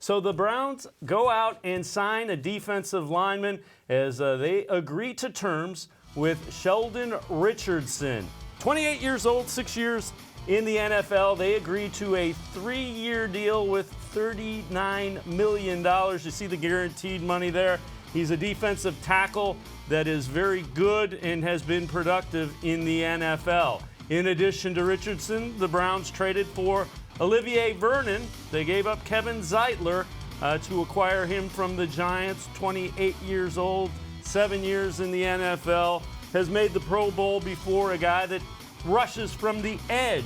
So the Browns go out and sign a defensive lineman as they agree to terms with Sheldon Richardson. 28 years old, 6 years in the NFL. They agreed to a 3-year deal with $39 million. You see the guaranteed money there. He's a defensive tackle that is very good and has been productive in the NFL. In addition to Richardson, the Browns traded for Olivier Vernon. They gave up Kevin Zeitler to acquire him from the Giants. 28 years old, 7 years in the NFL, has made the Pro Bowl before, a guy that rushes from the edge.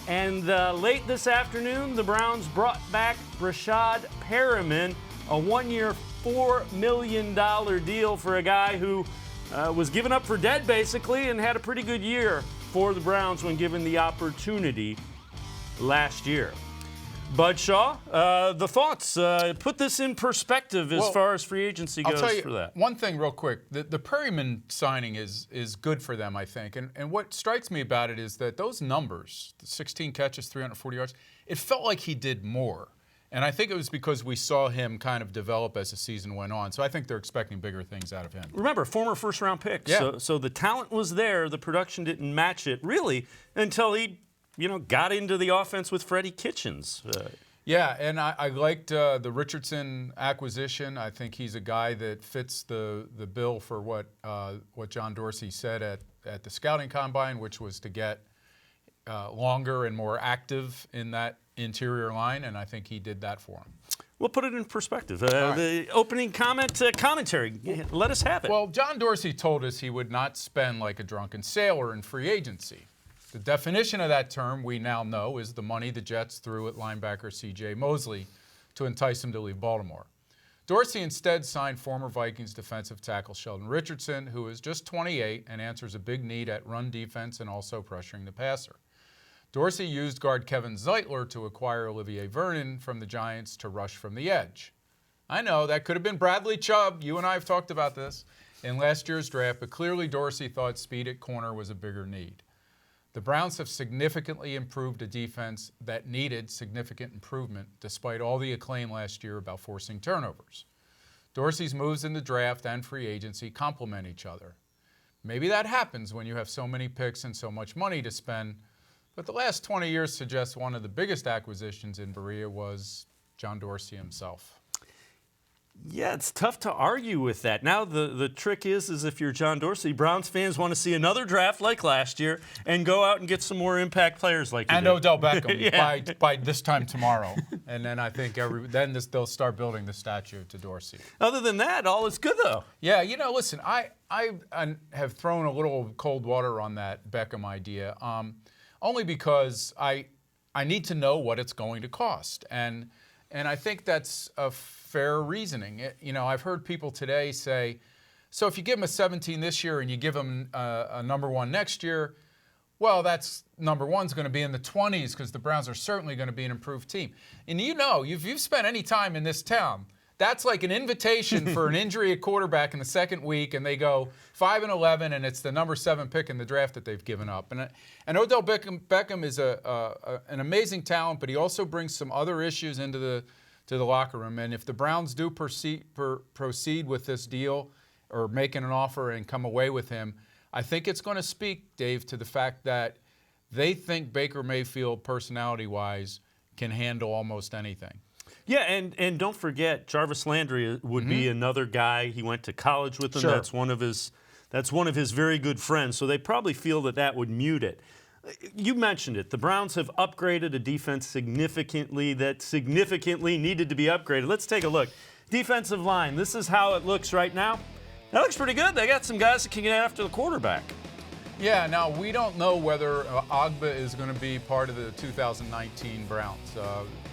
And late this afternoon, the Browns brought back Breshad Perriman, a 1-year, $4 million deal for a guy who was given up for dead, basically, and had a pretty good year for the Browns when given the opportunity last year. Bud Shaw, the thoughts? Put this in perspective as far as free agency goes. I'll tell you for that. One thing real quick. The Perriman signing is good for them, I think. And what strikes me about it is that those numbers, the 16 catches, 340 yards, it felt like he did more. And I think it was because we saw him kind of develop as the season went on. So I think they're expecting bigger things out of him. Remember, former first-round pick. Yeah. So the talent was there. The production didn't match it, really, until he got into the offense with Freddie Kitchens. Yeah, and I liked the Richardson acquisition. I think he's a guy that fits the bill for what John Dorsey said at the scouting combine, which was to get longer and more active in that interior line, and I think he did that for him. We'll put it in perspective. Right. The opening commentary, let us have it. Well, John Dorsey told us he would not spend like a drunken sailor in free agency. The definition of that term, we now know, is the money the Jets threw at linebacker C.J. Mosley to entice him to leave Baltimore. Dorsey instead signed former Vikings defensive tackle Sheldon Richardson, who is just 28 and answers a big need at run defense and also pressuring the passer. Dorsey used guard Kevin Zeitler to acquire Olivier Vernon from the Giants to rush from the edge. I know, that could have been Bradley Chubb. You and I have talked about this in last year's draft, but clearly Dorsey thought speed at corner was a bigger need. The Browns have significantly improved a defense that needed significant improvement despite all the acclaim last year about forcing turnovers. Dorsey's moves in the draft and free agency complement each other. Maybe that happens when you have so many picks and so much money to spend, but the last 20 years suggests one of the biggest acquisitions in Berea was John Dorsey himself. Yeah, it's tough to argue with that. Now the trick is if you're John Dorsey, Browns fans want to see another draft like last year and go out and get some more impact players like you and did. Odell Beckham by this time tomorrow. And then I think they'll start building the statue to Dorsey. Other than that, all is good though. Yeah, listen, I have thrown a little cold water on that Beckham idea, only because I need to know what it's going to cost. And I think that's a fair reasoning. I've heard people today say, so if you give him a 17 this year and you give him a number 1 next year, well, that's number 1's going to be in the 20s because the Browns are certainly going to be an improved team. And if you've spent any time in this town, that's like an invitation for an injury at quarterback in the second week, and they go 5-11, and it's the number 7 pick in the draft that they've given up. And Odell Beckham is an amazing talent, but he also brings some other issues into the locker room. And if the Browns do proceed with this deal or making an offer and come away with him, I think it's going to speak, Dave, to the fact that they think Baker Mayfield, personality-wise, can handle almost anything. Yeah, and don't forget, Jarvis Landry would be another guy. He went to college with him. Sure. That's one of his very good friends. So they probably feel that would mute it. You mentioned it. The Browns have upgraded a defense significantly that significantly needed to be upgraded. Let's take a look. Defensive line. This is how it looks right now. That looks pretty good. They got some guys that can get after the quarterback. Yeah, now we don't know whether Agba is going to be part of the 2019 Browns.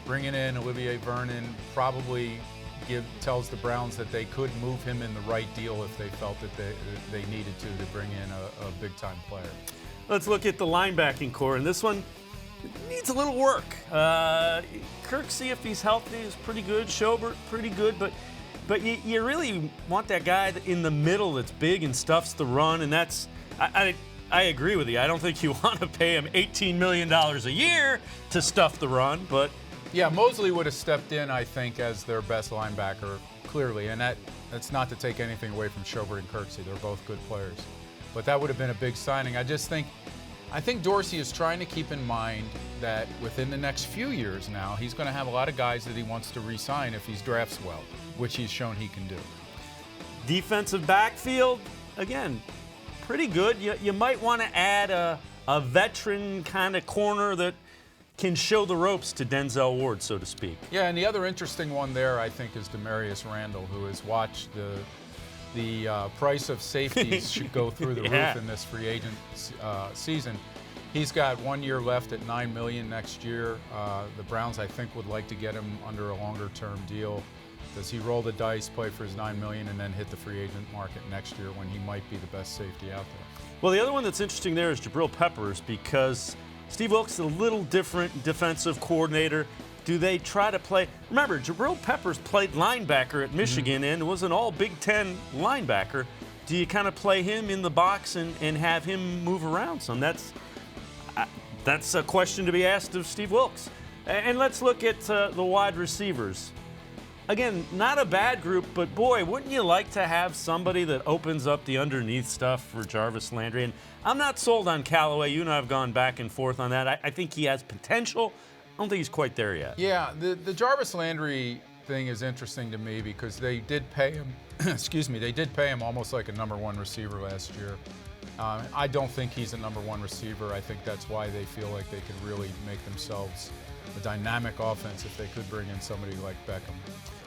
Bringing in Olivier Vernon probably tells the Browns that they could move him in the right deal if they felt that they needed to bring in a big-time player. Let's look at the linebacking core, and this one needs a little work. Kirksey, if he's healthy, is pretty good. Schobert, pretty good, but you really want that guy in the middle that's big and stuffs the run, and that's I agree with you. I don't think you want to pay him $18 million a year to stuff the run, but Yeah, Mosley would have stepped in, I think, as their best linebacker, clearly. And that's not to take anything away from Schobert and Kirksey. They're both good players. But that would have been a big signing. I think Dorsey is trying to keep in mind that within the next few years now, he's going to have a lot of guys that he wants to re-sign if he drafts well, which he's shown he can do. Defensive backfield, again, pretty good. You might want to add a veteran kind of corner that can show the ropes to Denzel Ward, so to speak. Yeah, and the other interesting one there, I think, is Demarius Randall, who has watched the price of safeties should go through the roof in this free agent season. He's got 1 year left at $9 million next year. The Browns, I think, would like to get him under a longer-term deal. Does he roll the dice, play for his $9 million, and then hit the free agent market next year when he might be the best safety out there? Well, the other one that's interesting there is Jabril Peppers, because Steve Wilks is a little different defensive coordinator. Do they try to play? Remember, Jabril Peppers played linebacker at Michigan and was an all Big Ten linebacker. Do you kind of play him in the box and have him move around some? That's a question to be asked of Steve Wilks. And let's look at the wide receivers. Again, not a bad group, but boy, wouldn't you like to have somebody that opens up the underneath stuff for Jarvis Landry? And I'm not sold on Callaway. You and I have gone back and forth on that. I think he has potential. I don't think he's quite there yet. Yeah, the Jarvis Landry thing is interesting to me because they did pay him, they did pay him almost like a #1 receiver last year. I don't think he's a #1 receiver. I think that's why they feel like they could really make themselves a dynamic offense if they could bring in somebody like Beckham.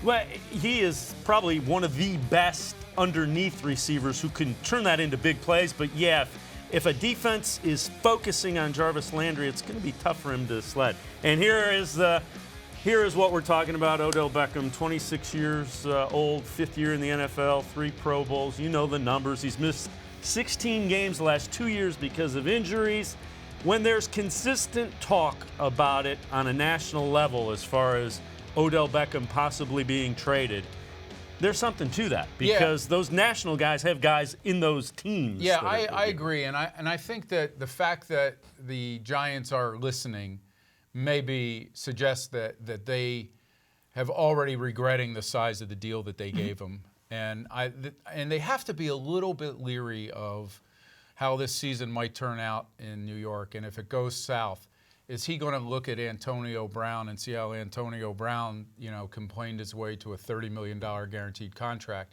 Well, he is probably one of the best underneath receivers who can turn that into big plays. But yeah, if a defense is focusing on Jarvis Landry, it's going to be tough for him to sled. And here is what we're talking about. Odell Beckham, 26 years old, 5th year in the NFL, 3 Pro Bowls. You know the numbers. He's missed 16 games the last 2 years because of injuries. When there's consistent talk about it on a national level as far as Odell Beckham possibly being traded, there's something to that because those national guys have guys in those teams. Yeah, I agree, and I think that the fact that the Giants are listening maybe suggests that they have already regretting the size of the deal that they gave him, and they have to be a little bit leery of how this season might turn out in New York, and if it goes south. Is he going to look at Antonio Brown and see how Antonio Brown, complained his way to a $30 million guaranteed contract?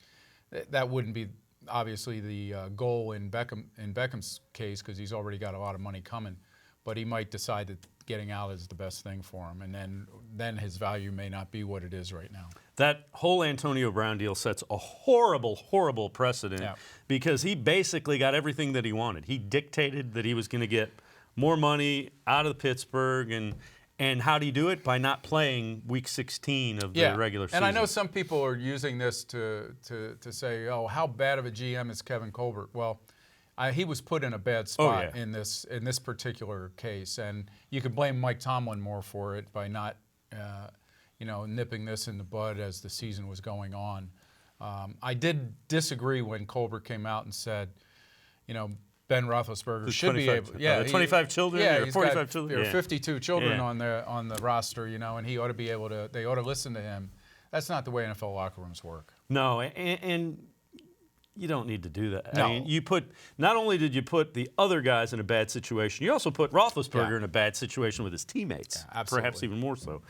That wouldn't be obviously the goal in Beckham's case because he's already got a lot of money coming. But he might decide that getting out is the best thing for him, and then his value may not be what it is right now. That whole Antonio Brown deal sets a horrible, horrible precedent because he basically got everything that he wanted. He dictated that he was going to get more money out of Pittsburgh, and how do you do it? By not playing Week 16 of the regular season. And I know some people are using this to say, oh, how bad of a GM is Kevin Colbert? Well, he was put in a bad spot in this particular case, and you could blame Mike Tomlin more for it by not, nipping this in the bud as the season was going on. I did disagree when Colbert came out and said, Ben Roethlisberger should be able. Yeah, 25 children. Yeah, or 45 children. There are 52 children on the roster, and he ought to be able to. They ought to listen to him. That's not the way NFL locker rooms work. No, and you don't need to do that. No. I mean, not only did you put the other guys in a bad situation, you also put Roethlisberger in a bad situation with his teammates. Yeah, absolutely. Perhaps even more so.